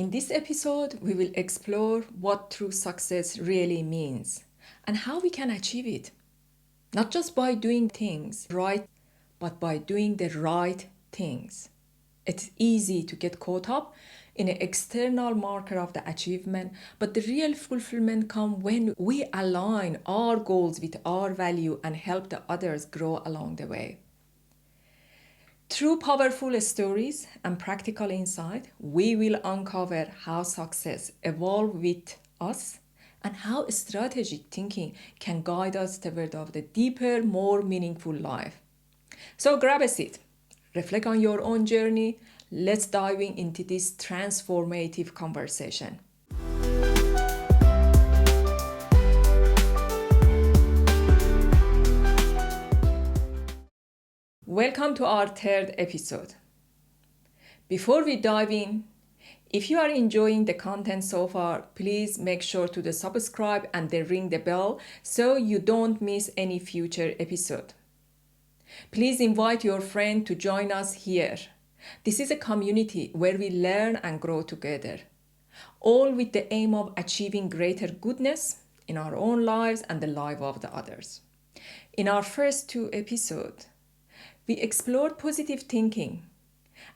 In this episode, we will explore what true success really means and how we can achieve it. Not just by doing things right, but by doing the right things. It's easy to get caught up in an external marker of the achievement, but the real fulfillment comes when we align our goals with our value and help the others grow along the way. Through powerful stories and practical insight, we will uncover how success evolves with us and how strategic thinking can guide us toward the deeper, more meaningful life. So grab a seat, reflect on your own journey. Let's dive into this transformative conversation. Welcome to our third episode. Before we dive in, if you are enjoying the content so far, please make sure to subscribe and ring the bell so you don't miss any future episode. Please invite your friend to join us here. This is a community where we learn and grow together, all with the aim of achieving greater goodness in our own lives and the life of the others. In our first two episodes, we explored positive thinking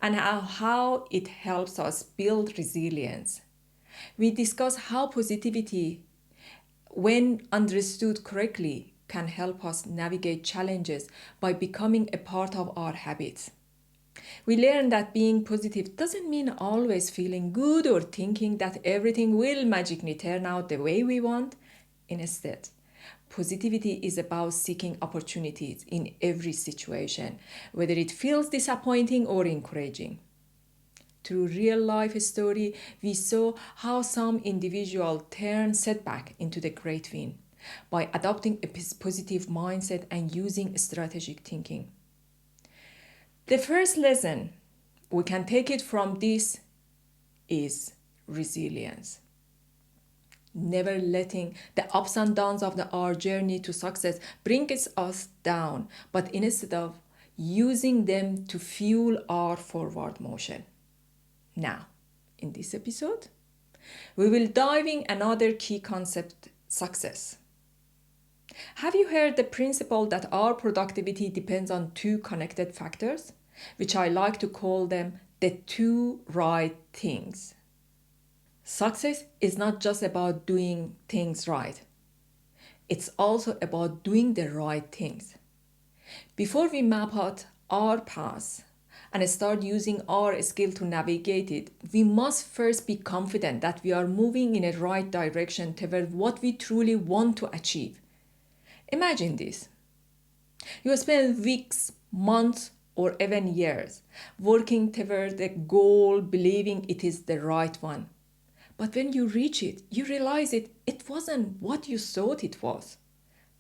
and how it helps us build resilience. We discussed how positivity, when understood correctly, can help us navigate challenges by becoming a part of our habits. We learned that being positive doesn't mean always feeling good or thinking that everything will magically turn out the way we want. Instead, positivity is about seeking opportunities in every situation, whether it feels disappointing or encouraging. Through real-life story, we saw how some individuals turn setback into the great win by adopting a positive mindset and using strategic thinking. The first lesson we can take it from this is resilience. Never letting the ups and downs of our journey to success bring us down, but instead of using them to fuel our forward motion. Now, in this episode, we will dive in another key concept, success. Have you heard the principle that our productivity depends on two connected factors, which I like to call them the two right things? Success is not just about doing things right. It's also about doing the right things. Before we map out our path and start using our skill to navigate it, we must first be confident that we are moving in a right direction toward what we truly want to achieve. Imagine this. You spend weeks, months, or even years working toward a goal, believing it is the right one. But when you reach it, you realize it wasn't what you thought it was.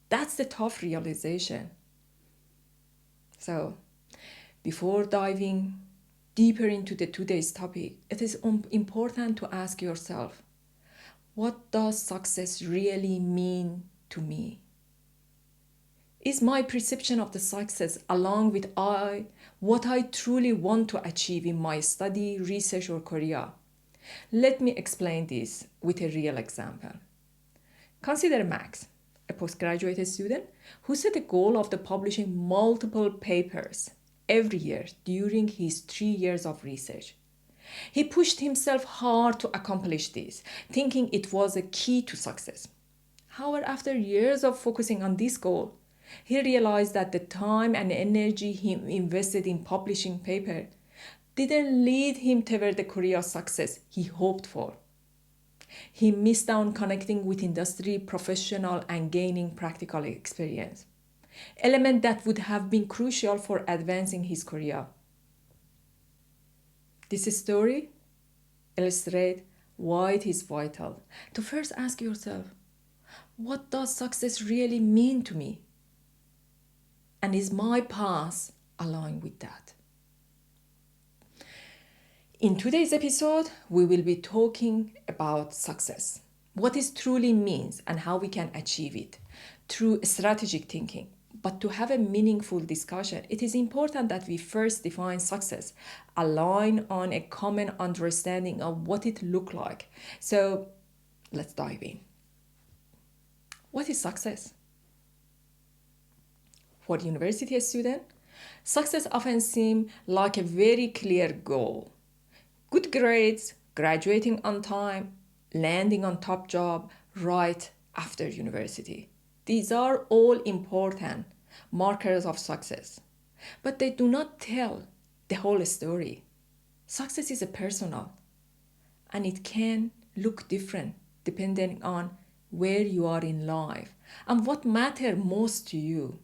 That's the tough realization. So, before diving deeper into today's topic, it is important to ask yourself, what does success really mean to me? Is my perception of the success along with what I truly want to achieve in my study, research, or career? Let me explain this with a real example. Consider Max, a postgraduate student who set a goal of publishing multiple papers every year during his 3 years of research. He pushed himself hard to accomplish this, thinking it was a key to success. However, after years of focusing on this goal, he realized that the time and energy he invested in publishing paper didn't lead him toward the career success he hoped for. He missed out on connecting with industry professionals and gaining practical experience, element that would have been crucial for advancing his career. This story illustrates why it is vital to first ask yourself, what does success really mean to me? And is my path aligned with that? In today's episode, we will be talking about success, what it truly means and how we can achieve it through strategic thinking. But to have a meaningful discussion, it is important that we first define success, align on a common understanding of what it looks like. So let's dive in. What is success? For university students, success often seems like a very clear goal. Good grades, graduating on time, landing on top job right after university. These are all important markers of success, but they do not tell the whole story. Success is a personal, and it can look different depending on where you are in life and what matters most to you.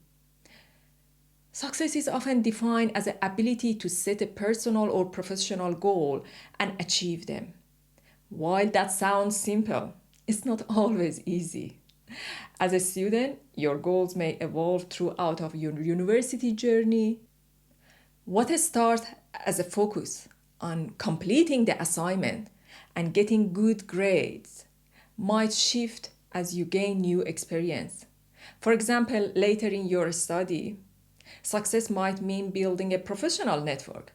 Success is often defined as the ability to set a personal or professional goal and achieve them. While that sounds simple, it's not always easy. As a student, your goals may evolve throughout of your university journey. What starts as a focus on completing the assignment and getting good grades might shift as you gain new experience. For example, later in your study, success might mean building a professional network,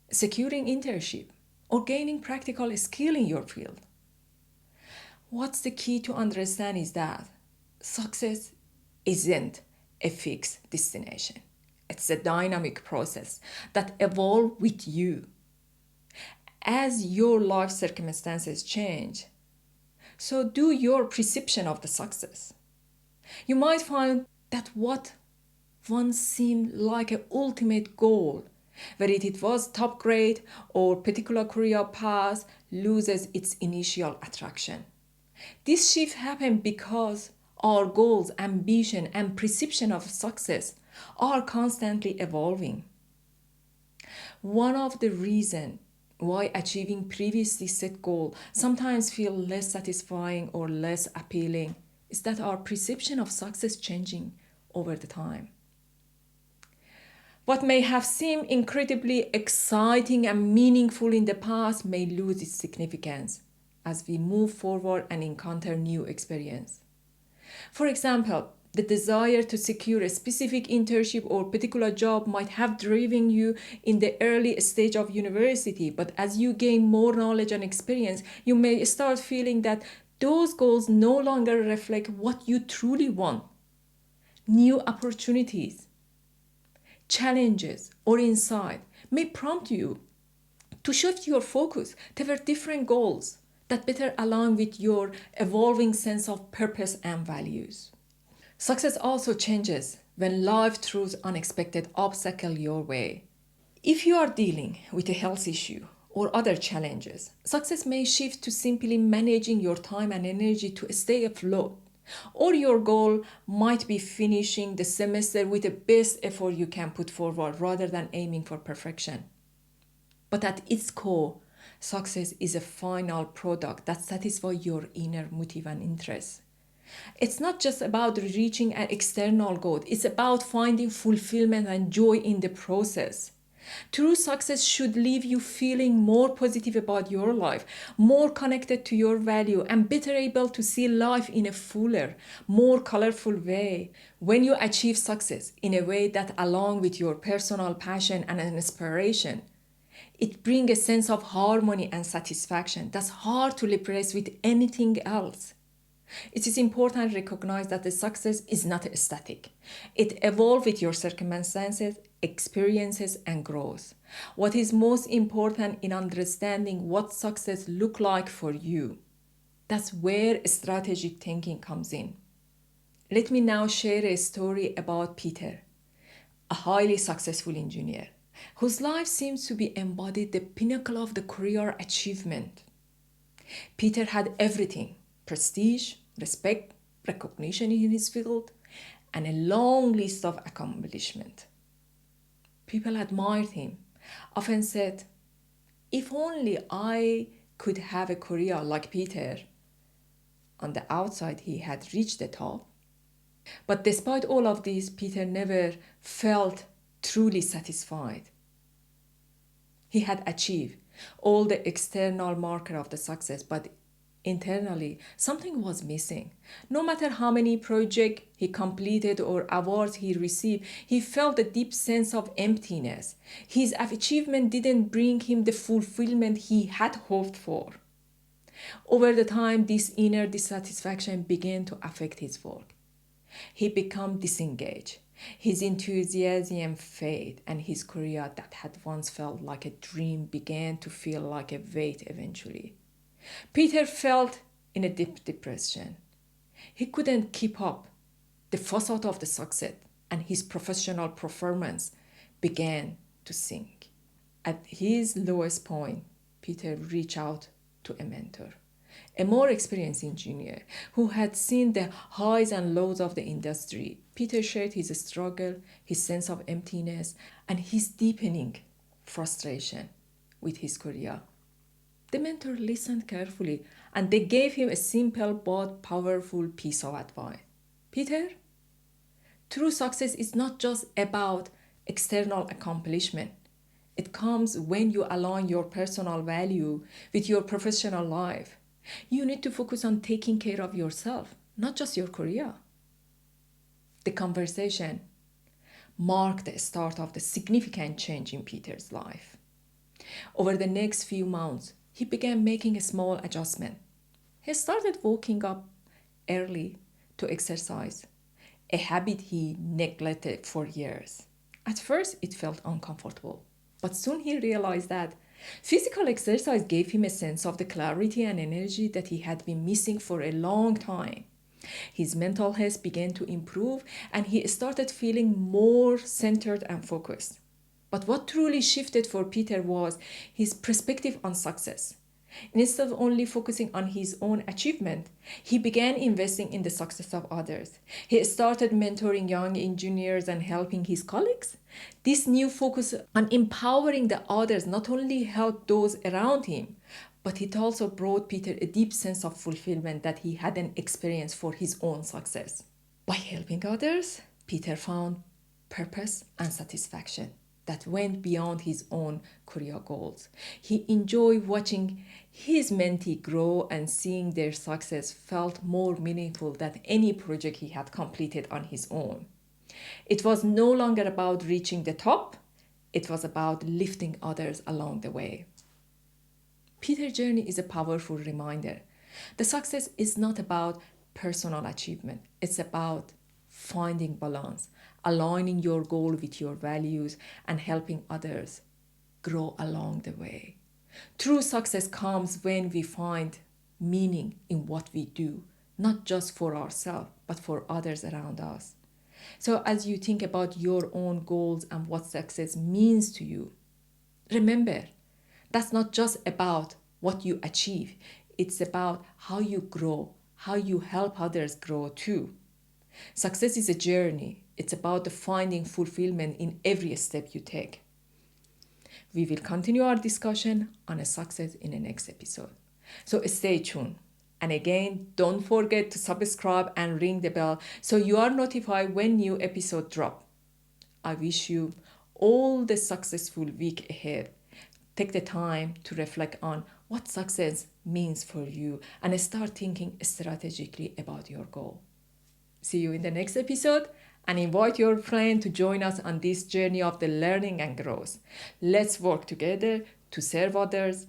securing internship, or gaining practical skill in your field. What's the key to understand is that success isn't a fixed destination. It's a dynamic process that evolves with you. As your life circumstances change, so do your perception of the success. You might find that what once seemed like an ultimate goal, whether it was top grade or particular career path, loses its initial attraction. This shift happened because our goals, ambition, and perception of success are constantly evolving. One of the reasons why achieving previously set goals sometimes feel less satisfying or less appealing is that our perception of success changing over the time. What may have seemed incredibly exciting and meaningful in the past may lose its significance as we move forward and encounter new experience. For example, the desire to secure a specific internship or particular job might have driven you in the early stage of university, but as you gain more knowledge and experience, you may start feeling that those goals no longer reflect what you truly want. New opportunities, challenges, or insight may prompt you to shift your focus toward different goals that better align with your evolving sense of purpose and values. Success also changes when life throws unexpected obstacles your way. If you are dealing with a health issue or other challenges, success may shift to simply managing your time and energy to stay afloat. Or your goal might be finishing the semester with the best effort you can put forward rather than aiming for perfection. But at its core, success is a final product that satisfies your inner motive and interest. It's not just about reaching an external goal, it's about finding fulfillment and joy in the process. True success should leave you feeling more positive about your life, more connected to your value, and better able to see life in a fuller, more colorful way. When you achieve success in a way that aligns with your personal passion and inspiration, it brings a sense of harmony and satisfaction that's hard to replace with anything else. It is important to recognize that the success is not static. It evolves with your circumstances, experiences, and growth. What is most important in understanding what success looks like for you? That's where strategic thinking comes in. Let me now share a story about Peter, a highly successful engineer, whose life seems to be embodied the pinnacle of the career achievement. Peter had everything: prestige, respect, recognition in his field, and a long list of accomplishments. People admired him, often said, if only I could have a career like Peter. On the outside, he had reached the top. But despite all of this, Peter never felt truly satisfied. He had achieved all the external marker of the success, but internally, something was missing. No matter how many projects he completed or awards he received, he felt a deep sense of emptiness. His achievement didn't bring him the fulfillment he had hoped for. Over the time, this inner dissatisfaction began to affect his work. He became disengaged. His enthusiasm faded, and his career that had once felt like a dream began to feel like a weight eventually. Peter felt in a deep depression. He couldn't keep up. The facade of the success and his professional performance began to sink. At his lowest point, Peter reached out to a mentor, a more experienced engineer who had seen the highs and lows of the industry. Peter shared his struggle, his sense of emptiness, and his deepening frustration with his career. The mentor listened carefully and they gave him a simple but powerful piece of advice. Peter, true success is not just about external accomplishment. It comes when you align your personal value with your professional life. You need to focus on taking care of yourself, not just your career. The conversation marked the start of the significant change in Peter's life. Over the next few months, he began making a small adjustment. He started waking up early to exercise, a habit he neglected for years. At first, it felt uncomfortable, but soon he realized that physical exercise gave him a sense of the clarity and energy that he had been missing for a long time. His mental health began to improve and he started feeling more centered and focused. But what truly shifted for Peter was his perspective on success. Instead of only focusing on his own achievement, he began investing in the success of others. He started mentoring young engineers and helping his colleagues. This new focus on empowering the others not only helped those around him, but it also brought Peter a deep sense of fulfillment that he hadn't experienced for his own success. By helping others, Peter found purpose and satisfaction that went beyond his own career goals. He enjoyed watching his mentee grow and seeing their success felt more meaningful than any project he had completed on his own. It was no longer about reaching the top, it was about lifting others along the way. Peter's journey is a powerful reminder. The success is not about personal achievement, it's about finding balance, aligning your goal with your values, and helping others grow along the way. True success comes when we find meaning in what we do, not just for ourselves, but for others around us. So, as you think about your own goals and what success means to you, remember that's not just about what you achieve, it's about how you grow, how you help others grow too. Success is a journey. It's about the finding fulfillment in every step you take. We will continue our discussion on a success in the next episode. So stay tuned. And again, don't forget to subscribe and ring the bell so you are notified when new episodes drop. I wish you all the successful week ahead. Take the time to reflect on what success means for you and start thinking strategically about your goal. See you in the next episode and invite your friend to join us on this journey of the learning and growth. Let's work together to serve others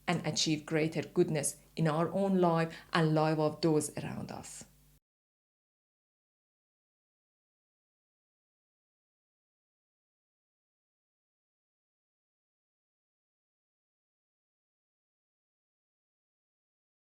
and achieve greater goodness in our own life and life of those around us.